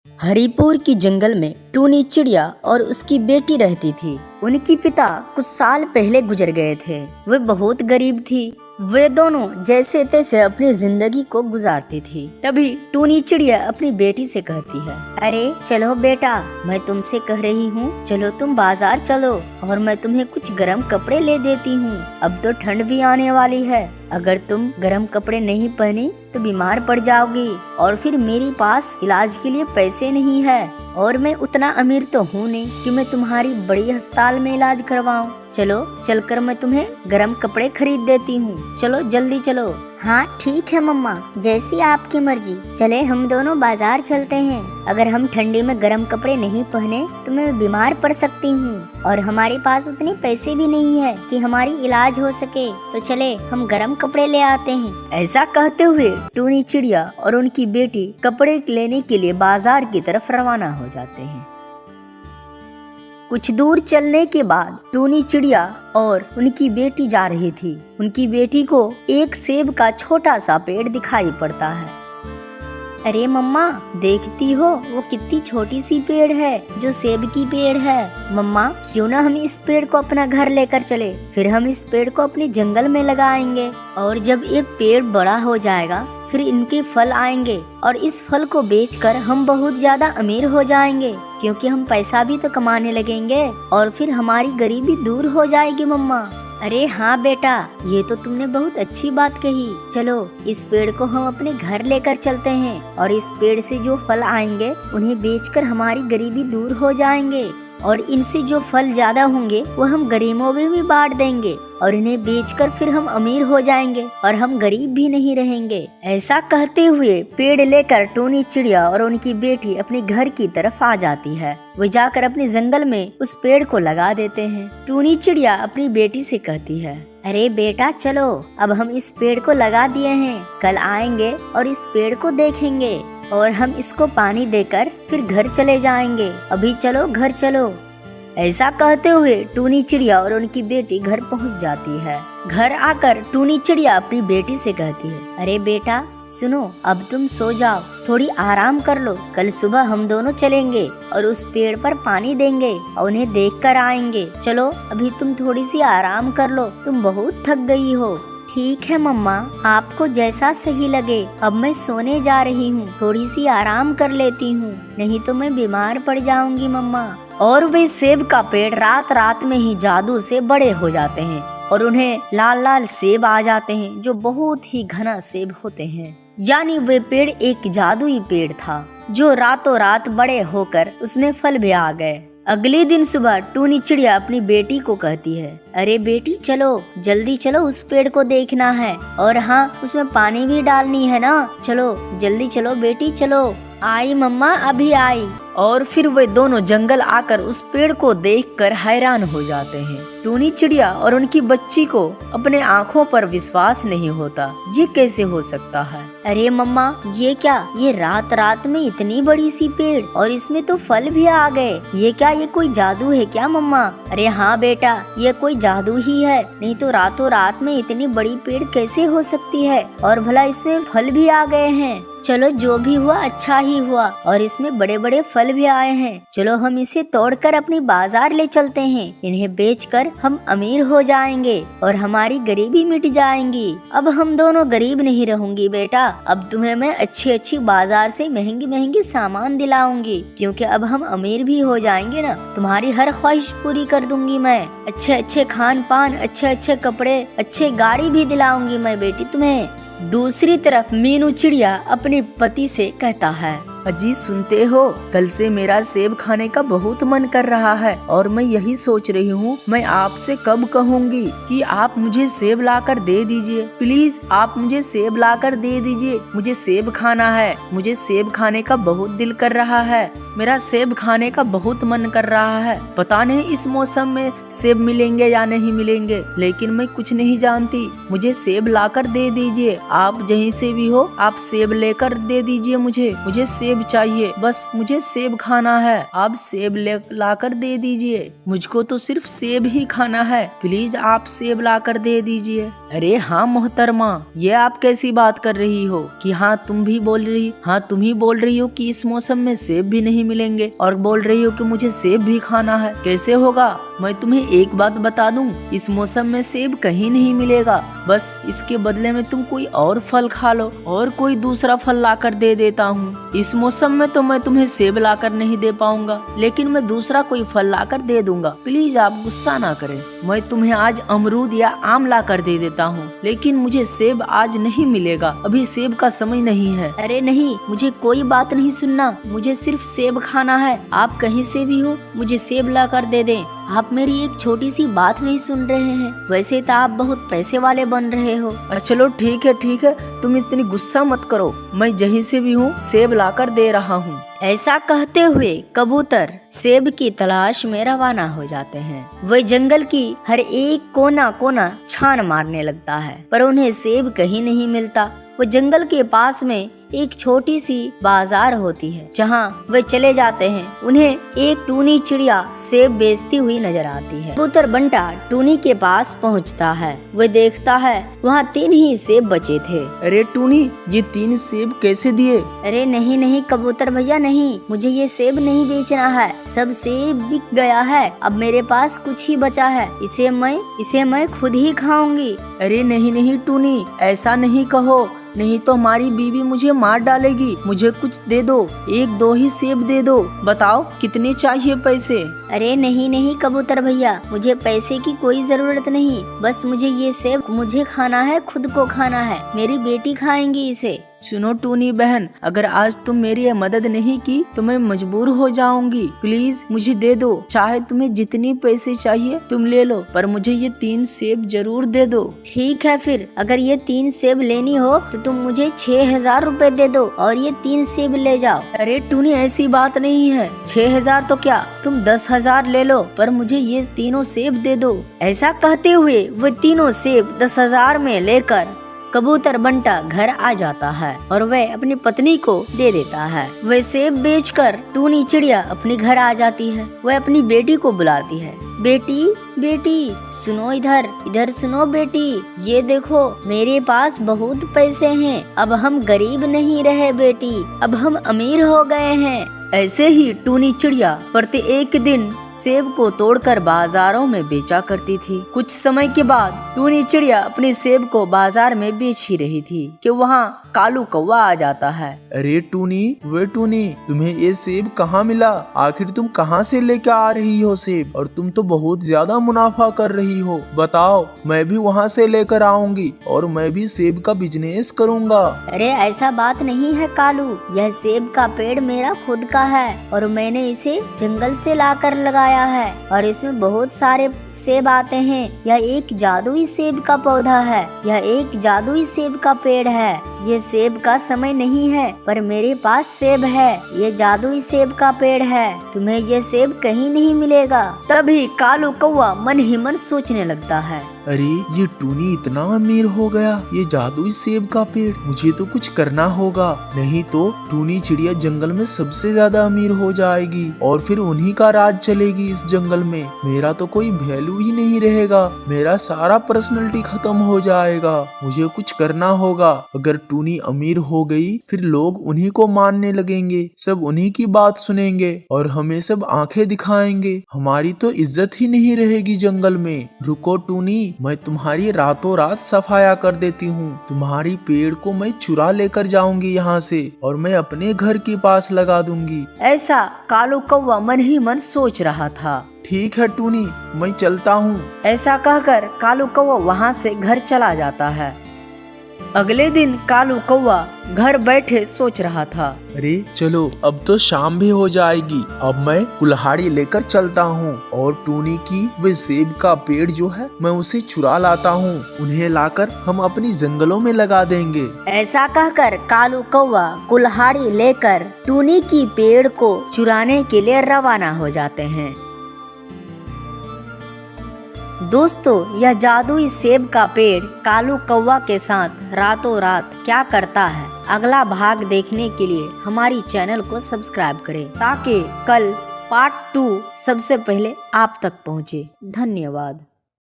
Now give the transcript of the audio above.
हरिपुर की जंगल में टूनी चिड़िया और उसकी बेटी रहती थी। उनकी पिता कुछ साल पहले गुजर गए थे। वे बहुत गरीब थी। वे दोनों जैसे तैसे अपनी जिंदगी को गुजारती थी। तभी टूनी चिड़िया अपनी बेटी से कहती है, अरे चलो बेटा, मैं तुमसे कह रही हूँ, चलो तुम बाजार चलो और मैं तुम्हें कुछ गर्म कपड़े ले देती हूँ। अब तो ठंड भी आने वाली है, अगर तुम गर्म कपड़े नहीं पहने तो बीमार पड़ जाओगी और फिर मेरे पास इलाज के लिए पैसे नहीं है और मैं उतना अमीर तो हूँ नहीं कि मैं तुम्हारी बड़ी अस्पताल में इलाज करवाऊँ। चलो चलकर मैं तुम्हें गर्म कपड़े खरीद देती हूँ, चलो जल्दी चलो। हाँ ठीक है मम्मा, जैसी आपकी मर्जी। चले हम दोनों बाजार चलते हैं। अगर हम ठंडी में गर्म कपड़े नहीं पहने तो मैं बीमार पड़ सकती हूँ और हमारे पास उतने पैसे भी नहीं है कि हमारी इलाज हो सके। तो चले हम गर्म कपड़े ले आते हैं। ऐसा कहते हुए टूनी चिड़िया और उनकी बेटी कपड़े लेने के लिए बाजार की तरफ रवाना हो जाते हैं। कुछ दूर चलने के बाद टूनी चिड़िया और उनकी बेटी जा रही थी। उनकी बेटी को एक सेब का छोटा सा पेड़ दिखाई पड़ता है। अरे मम्मा, देखती हो वो कितनी छोटी सी पेड़ है जो सेब की पेड़ है। मम्मा, क्यों ना हम इस पेड़ को अपना घर लेकर चले, फिर हम इस पेड़ को अपने जंगल में लगाएंगे और जब ये पेड़ बड़ा हो जाएगा फिर इनके फल आएंगे और इस फल को बेचकर हम बहुत ज्यादा अमीर हो जाएंगे, क्योंकि हम पैसा भी तो कमाने लगेंगे और फिर हमारी गरीबी दूर हो जाएगी। मम्मा, अरे हाँ बेटा, ये तो तुमने बहुत अच्छी बात कही। चलो इस पेड़ को हम अपने घर लेकर चलते हैं और इस पेड़ से जो फल आएंगे उन्हें बेचकर हमारी गरीबी दूर हो जाएंगे और इनसे जो फल ज्यादा होंगे वो हम गरीबों में भी बांट देंगे और इन्हें बेचकर फिर हम अमीर हो जाएंगे और हम गरीब भी नहीं रहेंगे। ऐसा कहते हुए पेड़ लेकर टूनी चिड़िया और उनकी बेटी अपने घर की तरफ आ जाती है। वे जाकर अपने जंगल में उस पेड़ को लगा देते हैं। टूनी चिड़िया अपनी बेटी से कहती है, अरे बेटा चलो, अब हम इस पेड़ को लगा दिए हैं, कल आएंगे और इस पेड़ को देखेंगे और हम इसको पानी देकर फिर घर चले जाएंगे। अभी चलो घर चलो। ऐसा कहते हुए टूनी चिड़िया और उनकी बेटी घर पहुंच जाती है। घर आकर टूनी चिड़िया अपनी बेटी से कहती है, अरे बेटा सुनो, अब तुम सो जाओ, थोड़ी आराम कर लो। कल सुबह हम दोनों चलेंगे और उस पेड़ पर पानी देंगे और उन्हें देख कर आएंगे। चलो अभी तुम थोड़ी सी आराम कर लो, तुम बहुत थक गई हो। ठीक है मम्मा, आपको जैसा सही लगे। अब मैं सोने जा रही हूँ, थोड़ी सी आराम कर लेती हूँ, नहीं तो मैं बीमार पड़ जाऊंगी मम्मा। और वे सेब का पेड़ रात रात में ही जादू से बड़े हो जाते हैं और उन्हें लाल लाल सेब आ जाते हैं जो बहुत ही घना सेब होते हैं। यानी वे पेड़ एक जादुई पेड़ था जो रातों रात बड़े होकर उसमें फल भी आ गए। अगले दिन सुबह टूनी चिड़िया अपनी बेटी को कहती है, अरे बेटी चलो, जल्दी चलो, उस पेड़ को देखना है और हाँ उसमें पानी भी डालनी है ना। चलो जल्दी चलो बेटी चलो। आई मम्मा, अभी आई। और फिर वे दोनों जंगल आकर उस पेड़ को देखकर हैरान हो जाते हैं। टूनी चिड़िया और उनकी बच्ची को अपने आँखों पर विश्वास नहीं होता, ये कैसे हो सकता है। अरे मम्मा, ये क्या, ये रात रात में इतनी बड़ी सी पेड़ और इसमें तो फल भी आ गए। ये क्या, ये कोई जादू है क्या मम्मा? अरे हाँ बेटा, ये कोई जादू ही है, नहीं तो रातों रात में इतनी बड़ी पेड़ कैसे हो सकती है और भला इसमें फल भी आ गए हैं। चलो जो भी हुआ अच्छा ही हुआ और इसमें बड़े बड़े फल भी आए हैं। चलो हम इसे तोड़कर अपनी बाजार ले चलते हैं, इन्हें बेचकर हम अमीर हो जाएंगे और हमारी गरीबी मिट जाएंगी। अब हम दोनों गरीब नहीं रहूंगी बेटा, अब तुम्हें मैं अच्छी अच्छी बाजार से महंगी महंगी सामान दिलाऊंगी, क्योंकि अब हम अमीर भी हो जाएंगे ना। तुम्हारी हर ख्वाहिश पूरी कर दूंगी मैं, अच्छे अच्छे खान पान, अच्छे अच्छे कपड़े, अच्छे गाड़ी भी दिलाऊंगी मैं बेटी तुम्हें। दूसरी तरफ मीनू चिड़िया अपने पति से कहता है, अजी सुनते हो, कल से मेरा सेब खाने का बहुत मन कर रहा है और मैं यही सोच रही हूँ मैं आपसे कब कहूँगी कि आप मुझे सेब लाकर दे दीजिए। प्लीज आप मुझे सेब लाकर दे दीजिए, मुझे सेब खाना है, मुझे सेब खाने का बहुत दिल कर रहा है, मेरा सेब खाने का बहुत मन कर रहा है। पता नहीं इस मौसम में सेब मिलेंगे या नहीं मिलेंगे, लेकिन मैं कुछ नहीं जानती, मुझे सेब लाकर दे दीजिए। आप जहीं से भी हो आप सेब लेकर दे दीजिए, मुझे सेब चाहिए, बस मुझे सेब खाना है, आप सेब लाकर दे दीजिए। मुझको तो सिर्फ सेब ही खाना है, प्लीज आप सेब लाकर दे दीजिए। अरे हाँ मोहतरमा, ये आप कैसी बात कर रही हो कि हाँ तुम ही बोल रही हो कि इस मौसम में सेब भी नहीं मिलेंगे और बोल रही हो कि मुझे सेब भी खाना है। कैसे होगा? मैं तुम्हें एक बात बता दूं, इस मौसम में सेब कहीं नहीं मिलेगा। बस इसके बदले में तुम कोई और फल खा लो और कोई दूसरा फल लाकर दे देता हूँ। इस मौसम में तो मैं तुम्हें सेब लाकर नहीं दे पाऊंगा, लेकिन मैं दूसरा कोई फल लाकर दे दूंगा। प्लीज आप गुस्सा ना करें। मैं तुम्हें आज अमरूद या आम लाकर दे देता हूँ, लेकिन मुझे सेब आज नहीं मिलेगा। अभी सेब का समय नहीं है। अरे नहीं, मुझे कोई बात नहीं सुनना, मुझे सिर्फ सेब खाना है। आप कहीं से भी हो, मुझे सेब ला कर दे दें। आप मेरी एक छोटी सी बात नहीं सुन रहे हैं। वैसे तो आप बहुत पैसे वाले बन रहे हो। चलो ठीक है, तुम इतनी गुस्सा मत करो। मैं जहीं से भी हूँ सेब लाकर दे रहा हूँ। ऐसा कहते हुए कबूतर सेब की तलाश में रवाना हो जाते हैं। वह जंगल की हर एक कोना कोना छान मारने लगता है, पर उन्हें सेब कहीं नहीं मिलता। वो जंगल के पास में एक छोटी सी बाजार होती है, जहाँ वे चले जाते हैं। उन्हें एक टूनी चिड़िया सेब बेचती हुई नजर आती है। कबूतर बंटा टूनी के पास पहुँचता है। वह देखता है वहाँ 3 ही सेब बचे थे। अरे टूनी, ये 3 सेब कैसे दिए? अरे नहीं कबूतर भैया, नहीं, मुझे ये सेब नहीं बेचना है। सब सेब बिक गया है। अब मेरे पास कुछ ही बचा है। इसे मैं खुद ही खाऊंगी। अरे नहीं टूनी, ऐसा नहीं कहो, नहीं तो हमारी बीवी मुझे मार डालेगी। मुझे कुछ दे दो, 1-2 ही सेब दे दो। बताओ कितने चाहिए पैसे? अरे नहीं कबूतर भैया, मुझे पैसे की कोई जरूरत नहीं। बस मुझे ये सेब मुझे खाना है, खुद को खाना है। मेरी बेटी खाएंगी इसे। सुनो टूनी बहन, अगर आज तुम मेरी मदद नहीं की तो मैं मजबूर हो जाऊंगी। प्लीज मुझे दे दो। चाहे तुम्हें जितनी पैसे चाहिए तुम ले लो, पर मुझे ये 3 सेब जरूर दे दो। ठीक है, फिर अगर ये 3 सेब लेनी हो तो तुम मुझे 6000 रुपए दे दो और ये 3 सेब ले जाओ। अरे टूनी, ऐसी बात नहीं है। 6000 तो क्या, तुम 10,000 ले लो, पर मुझे ये तीनों सेब दे दो। ऐसा कहते हुए वो तीनों सेब 10,000 में लेकर कबूतर बंटा घर आ जाता है और वह अपनी पत्नी को दे देता है। वह सेब बेचकर टूनी चिड़िया अपने घर आ जाती है। वह अपनी बेटी को बुलाती है। बेटी सुनो, इधर सुनो बेटी, ये देखो मेरे पास बहुत पैसे हैं। अब हम गरीब नहीं रहे बेटी, अब हम अमीर हो गए हैं। ऐसे ही टूनी चिड़िया प्रत्येक दिन सेब को तोड़कर बाजारों में बेचा करती थी। कुछ समय के बाद टूनी चिड़िया अपने सेब को बाजार में बेच ही रही थी कि वहाँ कालू कौवा आ जाता है। अरे टूनी, तुम्हें ये सेब कहाँ मिला? आखिर तुम कहाँ से लेकर आ रही हो सेब? और तुम तो बहुत ज्यादा मुनाफा कर रही हो। बताओ, मैं भी वहाँ से लेकर आऊंगी और मैं भी सेब का बिजनेस करूँगा। अरे ऐसा बात नहीं है कालू, यह सेब का पेड़ मेरा खुद का है और मैंने इसे जंगल से लाकर लगाया है और इसमें बहुत सारे सेब आते हैं। यह एक जादुई सेब का पौधा है, यह एक जादुई सेब का पेड़ है। ये सेब का समय नहीं है, पर मेरे पास सेब है। ये जादुई सेब का पेड़ है, तुम्हें ये सेब कहीं नहीं मिलेगा। तभी कालू कौवा मन ही मन सोचने लगता है, अरे ये टूनी इतना अमीर हो गया, ये जादुई सेब का पेड़, मुझे तो कुछ करना होगा, नहीं तो टूनी चिड़िया जंगल में सबसे ज्यादा अमीर हो जाएगी और फिर उन्हीं का राज चलेगी इस जंगल में। मेरा तो कोई वैल्यू ही नहीं रहेगा, मेरा सारा पर्सनैलिटी खत्म हो जाएगा। मुझे कुछ करना होगा। अगर टूनी अमीर हो गई फिर लोग उन्हीं को मानने लगेंगे, सब उन्हीं की बात सुनेंगे और हमें सब आंखें दिखाएंगे। हमारी तो इज्जत ही नहीं रहेगी जंगल में। रुको टूनी, मैं तुम्हारी रातों रात सफाया कर देती हूँ। तुम्हारी पेड़ को मैं चुरा लेकर जाऊंगी यहाँ से और मैं अपने घर के पास लगा दूंगी। ऐसा कालू कौवा मन ही मन सोच रहा था। ठीक है टूनी, मैं चलता हूँ। ऐसा कहकर कालू कौवा वहाँ से घर चला जाता है। अगले दिन कालू कौवा घर बैठे सोच रहा था, अरे चलो अब तो शाम भी हो जाएगी, अब मैं कुल्हाड़ी लेकर चलता हूँ और टूनी की वे सेब का पेड़ जो है मैं उसे चुरा लाता हूँ। उन्हें लाकर हम अपनी जंगलों में लगा देंगे। ऐसा कहकर कालू कौवा कुल्हाड़ी लेकर टूनी की पेड़ को चुराने के लिए रवाना हो जाते हैं। दोस्तों, यह जादुई सेब का पेड़ कालू कौवा के साथ रातों रात क्या करता है, अगला भाग देखने के लिए हमारी चैनल को सब्सक्राइब करें ताकि कल पार्ट 2 सबसे पहले आप तक पहुंचे। धन्यवाद।